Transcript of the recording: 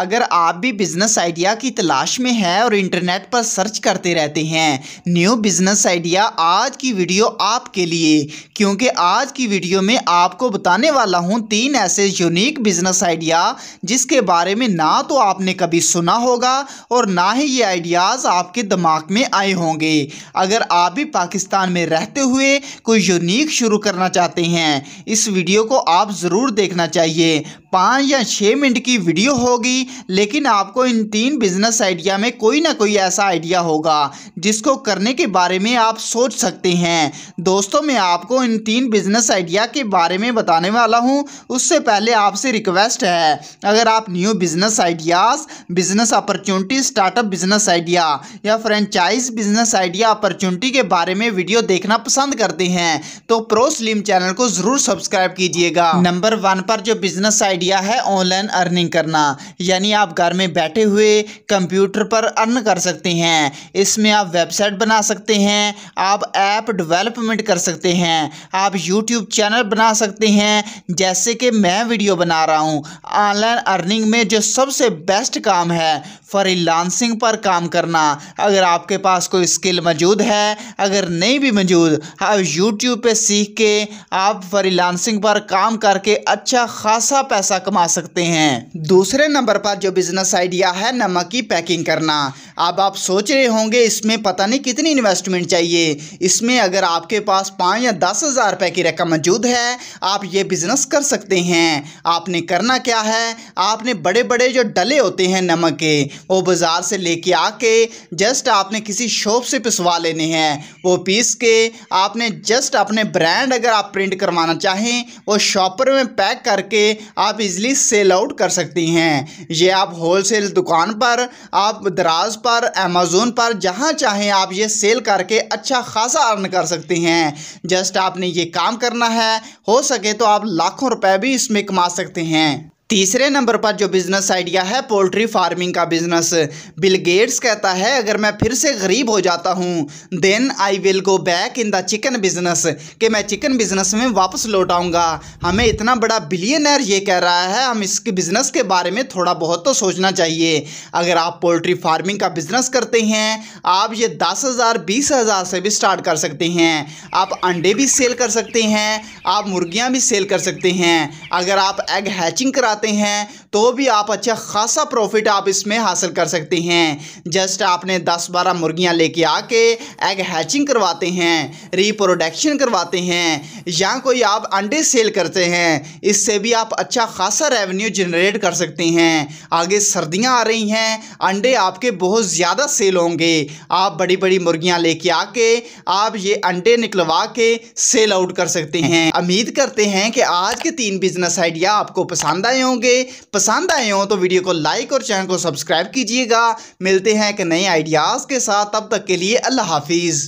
अगर आप भी बिजनेस आइडिया की तलाश में हैं और इंटरनेट पर सर्च करते रहते हैं न्यू बिजनेस आइडिया, आज की वीडियो आपके लिए, क्योंकि आज की वीडियो में आपको बताने वाला हूं 3 ऐसे यूनिक बिजनेस आइडिया जिसके बारे में ना तो आपने कभी सुना होगा और ना ही ये आइडियाज़ आपके दिमाग में आए होंगे। अगर आप भी पाकिस्तान में रहते हुए कोई यूनिक शुरू करना चाहते हैं, इस वीडियो को आप ज़रूर देखना चाहिए। 5 या 6 मिनट की वीडियो होगी, लेकिन आपको इन 3 बिजनेस आइडिया में कोई ना कोई ऐसा आइडिया होगा जिसको करने के बारे में आप सोच सकते हैं। दोस्तों, मैं आपको इन 3 बिजनेस आइडिया के बारे में बताने वाला हूं। उससे पहले आपसे रिक्वेस्ट है, अगर आप new business ideas, business opportunity, startup business idea या फ्रेंचाइज बिजनेस आइडिया अपॉर्चुनिटी के बारे में वीडियो देखना पसंद करते हैं तो प्रो स्लिम चैनल को ज़रूर सब्सक्राइब कीजिएगा। नंबर 1 पर जो बिजनेस आइडिया है ऑनलाइन अर्निंग करना, यानी आप घर में बैठे हुए कंप्यूटर पर अर्न कर सकते हैं। इसमें आप वेबसाइट बना सकते हैं, आप ऐप डेवलपमेंट कर सकते हैं, आप यूट्यूब चैनल बना सकते हैं, जैसे कि मैं वीडियो बना रहा हूं। ऑनलाइन अर्निंग में जो सबसे बेस्ट काम है फ्रीलांसिंग पर काम करना। अगर आपके पास कोई स्किल मौजूद है, अगर नहीं भी मौजूद, आप यूट्यूब पे सीख के आप फ्रीलांसिंग पर काम करके अच्छा खासा पैसा कमा सकते हैं। दूसरे नंबर पर जो बिजनेस आइडिया है नमक की पैकिंग करना। अब आप सोच रहे होंगे इसमें पता नहीं कितनी इन्वेस्टमेंट चाहिए। इसमें अगर आपके पास 5 या 10 हज़ार रुपये की रकम मौजूद है, आप ये बिजनेस कर सकते हैं। आपने करना क्या है, आपने बड़े बड़े जो डले होते हैं नमक के, वो बाज़ार से लेके आके जस्ट आपने किसी शॉप से पिसवा लेने हैं। वो पीस के आपने जस्ट अपने ब्रांड अगर आप प्रिंट करवाना चाहें, वो शॉपर में पैक करके आप इजीली सेल आउट कर सकती हैं। ये आप होलसेल दुकान पर, आप दराज पर, अमेज़ोन पर, जहां चाहें आप ये सेल करके अच्छा खासा अर्न कर सकते हैं। जस्ट आपने ये काम करना है, हो सके तो आप लाखों रुपए भी इसमें कमा सकते हैं। तीसरे नंबर पर जो बिजनेस आइडिया है पोल्ट्री फार्मिंग का बिजनेस। बिल गेट्स कहता है, अगर मैं फिर से गरीब हो जाता हूं then I will go back in the chicken business, कि मैं चिकन बिजनेस में वापस लौट आऊंगा। हमें इतना बड़ा बिलियनर ये कह रहा है, हम इसके बिजनेस के बारे में थोड़ा बहुत तो सोचना चाहिए। अगर आप पोल्ट्री फार्मिंग का बिजनेस करते हैं, आप ये 10,000 20,000 से भी स्टार्ट कर सकते हैं। आप अंडे भी सेल कर सकते हैं, आप मुर्गियां भी सेल कर सकते हैं। अगर आप एग हैचिंग कराते हैं तो भी आप अच्छा खासा प्रॉफिट आप इसमें हासिल कर सकते हैं। जस्ट आपने 10-12 मुर्गियां लेके आके एग हैचिंग करवाते हैं, रिप्रोडक्शन करवाते हैं, या कोई आप अंडे सेल करते हैं, इससे भी आप अच्छा खासा रेवेन्यू जनरेट कर सकते हैं। आगे सर्दियां आ रही हैं, अंडे आपके बहुत ज़्यादा सेल होंगे। आप बड़ी बड़ी मुर्गियां लेके आके आप ये अंडे निकलवा के सेल आउट कर सकते हैं। उम्मीद करते हैं कि आज के 3 बिजनेस आइडिया आपको पसंद आए होंगे। पसंद आए हो तो वीडियो को लाइक और चैनल को सब्सक्राइब कीजिएगा। मिलते हैं एक नए आइडियाज़ के साथ, तब तक के लिए अल्लाह हाफिज़।